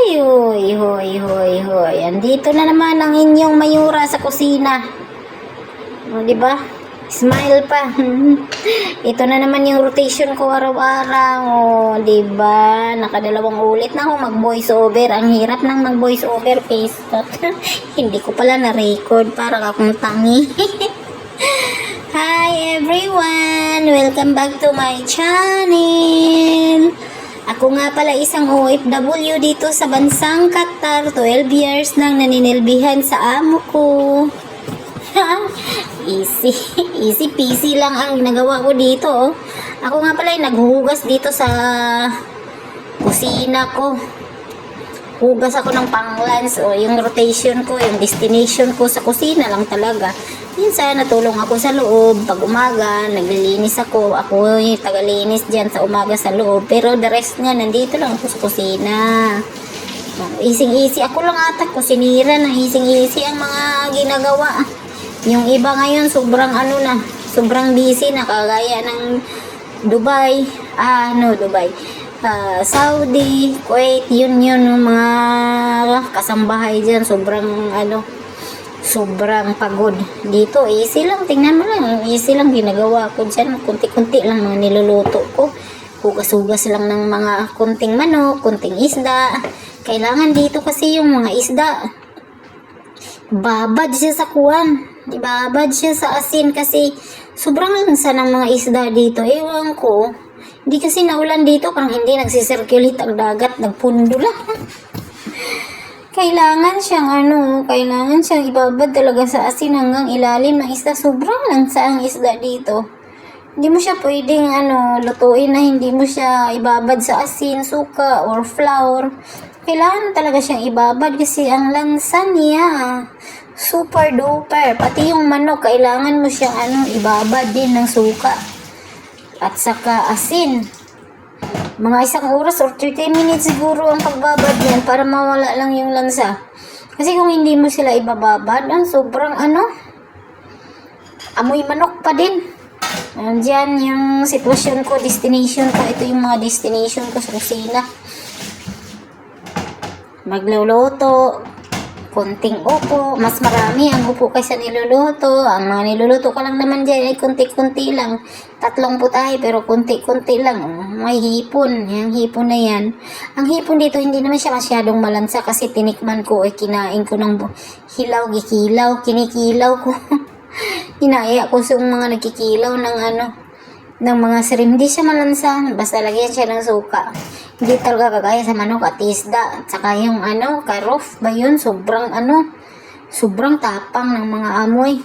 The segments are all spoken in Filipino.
Hoy, hoy, hoy, hoy. Andito na naman ang inyong mayura sa kusina. O, diba? Smile pa. Ito na naman yung rotation ko araw-araw. O, diba? Nakadalawang ulit na ako mag-voice over. Ang hirap nang mag-voice over, face cut. Hindi ko pala na-record. Parang akong tangi. Hi everyone! Welcome back to my channel. Ako nga pala isang OFW dito sa bansang Qatar. 12 years nang naninilbihan sa amo ko. Easy peasy lang ang ginagawa ko dito. Oh. Ako nga pala ay naghuhugas dito sa kusina ko. Hugas ako ng pang-lunch. O yung rotation ko, yung destination ko sa kusina lang talaga. Minsan natulong ako sa loob. Pag umaga, naglilinis ako. Ako yung tagalinis dyan sa umaga sa loob. Pero the rest nga, nandito lang ako sa kusina. Easy. Ako lang ata kusinira na easy ang mga ginagawa. Yung iba ngayon, sobrang sobrang busy na. Kagaya ng Dubai. Dubai. Saudi, Kuwait, yun mga kasambahay dyan. Sobrang pagod. Dito, easy lang. Tingnan mo lang. Easy lang ginagawa ko dyan. Kunti-kunti lang mga niluluto ko. Hugas-hugas lang ng mga kunting manok, kunting isda. Kailangan dito kasi yung mga isda. Babad siya sa kuwan. Babad siya sa asin kasi sobrang lansa ng mga isda dito. Ewan ko. Hindi kasi naulan dito. Parang hindi nagsisirculate ang dagat. Nagpundo lang. Kailangan siyang ibabad talaga sa asin hanggang ilalim ng isda. Sobrang lansa ang isda dito. Hindi mo siya pwedeng lutuin na hindi mo siya ibabad sa asin, suka, or flour. Kailangan talaga siyang ibabad kasi ang lansa niya. Super duper. Pati yung manok, kailangan mo siyang ibabad din ng suka. At saka asin. Mga 1 oras or 30 minutes siguro ang pagbabad yan para mawala lang yung lansa. Kasi kung hindi mo sila ibababad, sobrang amoy manok pa din. Diyan yung sitwasyon ko, destination ko. Ito yung mga destination ko sa kusina. Magluluto, konting upo, mas marami ang upo kaysa niluluto. Ang mga niluluto ko lang naman dyan ay kunti-kunti lang. 3 putahe pero kunti-kunti lang. May hipon. Yung hipon na yan. Ang hipon dito hindi naman siya masyadong malansa kasi tinikman ko kinain ko ng hilaw, gikilaw, kinikilaw ko. Kinaya ko sa mga nagkikilaw ng mga shrimp. Hindi siya malansa. Basta lagyan siya ng suka. Hindi talaga kagaya sa manok at isda. At saka yung karof ba yun? Sobrang tapang ng mga amoy.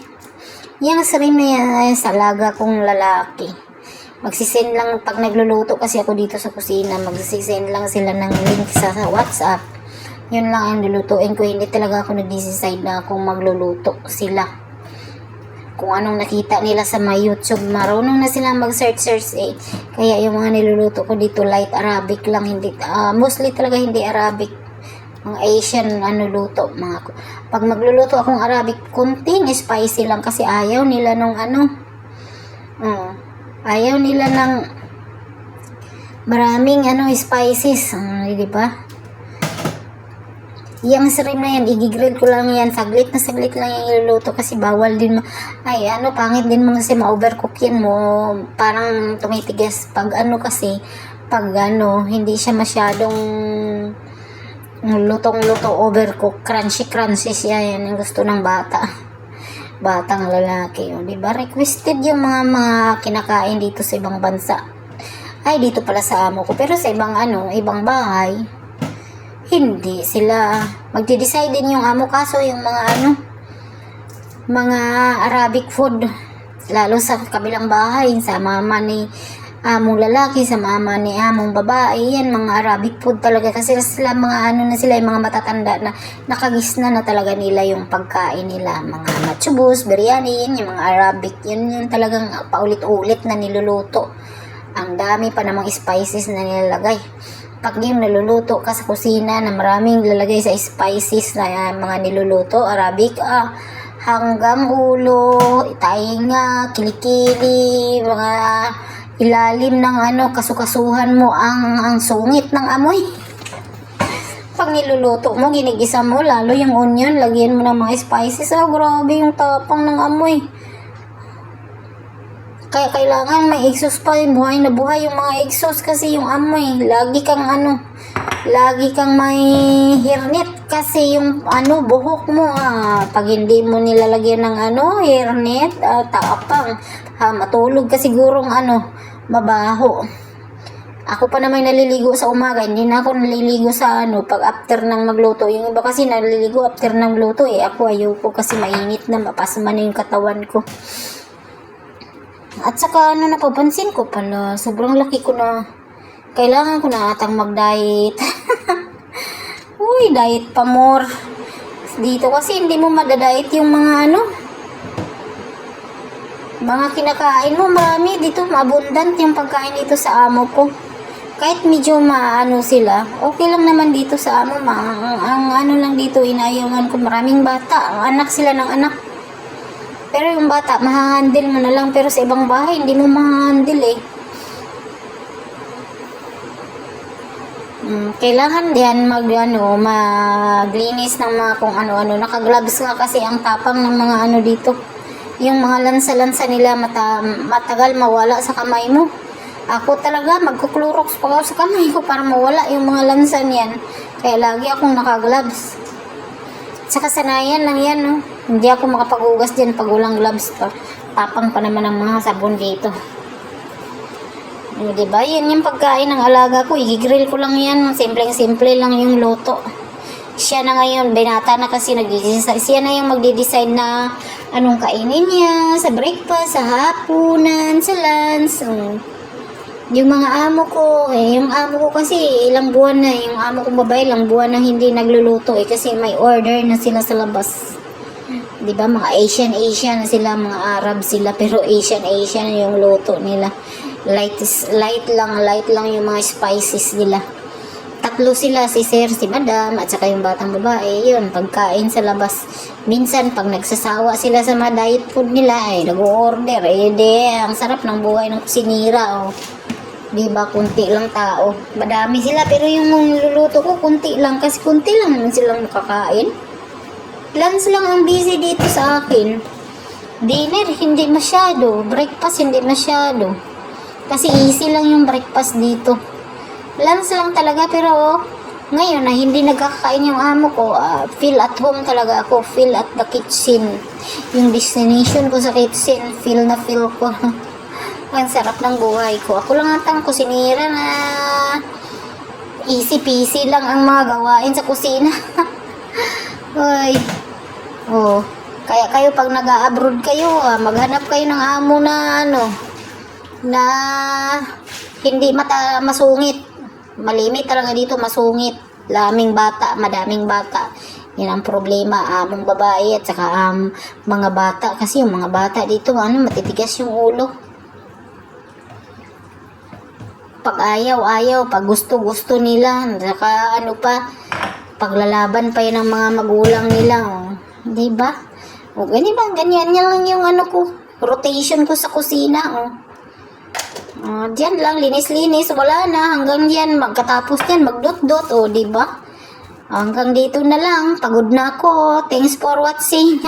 Yung shrimp na yan ay sa laga kong lalaki. Magsisend lang pag nagluluto kasi ako dito sa kusina. Magsisend lang sila ng link sa WhatsApp. Yun lang ang lulutuin ko. Hindi talaga ako nag-decide na kung magluluto sila. Kung anong nakita nila sa mga YouTube, marunong na silang mag-search Kaya yung mga niluluto ko dito light Arabic lang, hindi mostly talaga hindi Arabic. Mga Asian luto, pag magluluto akong Arabic, kunting spicy lang kasi ayaw nila nung ayaw nila ng maraming spices, di ba? Yung shrimp na yan, i-grill ko lang yan. Saglit lang yung iluluto kasi bawal din pangit din mo kasi ma-overcook yan mo. Parang tumitigas pag hindi siya masyadong lutong-luto, overcook. Crunchy siya. Yan ang gusto ng batang lalaki. Diba? Requested yung mga kinakain dito sa ibang bansa. Ay, dito pala sa amo ko. Pero sa ibang bahay, hindi sila magde-decide din yung amo kaso yung mga Arabic food lalo sa kabilang bahay sa mama ni among lalaki sa mama ni among babae yan mga Arabic food talaga kasi sila mga yung mga matatanda na nakagisna na talaga nila yung pagkain nila mga machubus, biryani yan yung mga Arabic yun talagang paulit-ulit na niluluto ang dami pa namang spices na nilalagay. Pag yung naluluto ka sa kusina na maraming lalagay sa spices na mga niluluto, Arabic, hanggang ulo, tainga, kilikili, mga ilalim ng kasukasuhan mo ang sungit ng amoy. pag niluluto mo, ginigisa mo, lalo yung onion, lagyan mo ng mga spices. Grabe yung tapang ng amoy. Kaya kailangan may exhaust pa, buhay na buhay yung mga exhaust kasi yung amoy. Lagi kang may hairnet kasi yung buhok mo, pag hindi mo nilalagyan ng hairnet, tapang. Matulog ka sigurong mabaho. Ako pa naman naliligo sa umaga, hindi na ako naliligo sa pag after ng magluto. Yung iba kasi naliligo after ng luto Ako ayoko kasi mainit na, mapasma na yung katawan ko. At saka napapansin ko pala, sobrang laki ko na. Kailangan ko na atang mag-diet. Uy, diet pa more. Dito kasi hindi mo madadiet yung mga mga kinakain mo. Marami dito, abundant yung pagkain dito sa amo ko. Kahit medyo sila, okay lang naman dito sa amo. Ang lang dito, inayawan ko, maraming bata. Ang anak sila ng anak. Pero yung bata, mahahandle mo na lang. Pero sa ibang bahay, hindi mo mahahandle Kailangan diyan maglinis ng mga kung ano-ano. Naka-gloves nga kasi ang tapang ng mga dito. Yung mga lansa-lansa nila, matagal mawala sa kamay mo. Ako talaga, magkuklorox pa ako sa kamay ko para mawala yung mga lansa niyan. Kaya lagi akong naka-gloves. Sa kasanayan lang yan, no? Hindi ako makapaghugas dyan pag walang gloves pa. Tapang pa naman ang mga sabon dito. Diba? Yan yung pagkain ng alaga ko. I-grill ko lang yan. Simple lang yung luto. Siya na ngayon, binata na kasi nag-decide. Siya na yung magde-decide na anong kainin niya sa breakfast, sa hapunan, sa lunch. Yung mga amo ko, yung amo ko kasi ilang buwan na, yung amo ko babae ilang buwan na hindi nagluluto kasi may order na sila sa labas. Diba, mga Asian na sila, mga Arab sila, pero Asian yung luto nila. Light lang yung mga spices nila. Tatlo sila, si sir, si madam, at saka yung batang babae. Yun, pagkain sa labas. Minsan, pag nagsasawa sila sa mga diet food nila, nag-order. Ang sarap ng buhay ng kusinira, Diba, kunti lang tao. Madami sila, pero yung niluluto ko, kunti lang. Kasi kunti lang naman silang nakakain. Lunch lang ang busy dito sa akin. Dinner, hindi masyado. Breakfast, hindi masyado. Kasi easy lang yung breakfast dito. Lunch lang talaga, pero ngayon na hindi nagkakain yung amo ko, feel at home talaga ako. Feel at the kitchen. Yung destination ko sa kitchen, feel ko. Ang sarap ng buhay ko. Ako lang atang kusinira na easy peasy lang ang mga gawain sa kusina. Hoy. Kaya kayo pag nag-abroad kayo, maghanap kayo ng amo na na hindi masungit. Malimit talaga dito, masungit. Madaming bata. Yan ang problema, among babae at saka mga bata. Kasi yung mga bata dito, matitigas yung ulo. Pag ayaw, pag gusto nila, saka paglalaban pa yan ng mga magulang nila, diba? Ganyan lang yung rotation ko sa kusina, diyan lang, linis, wala na, hanggang diyan, magkatapos yan, magdot-dot, diba? Hanggang dito na lang, pagod na ako, thanks for watching,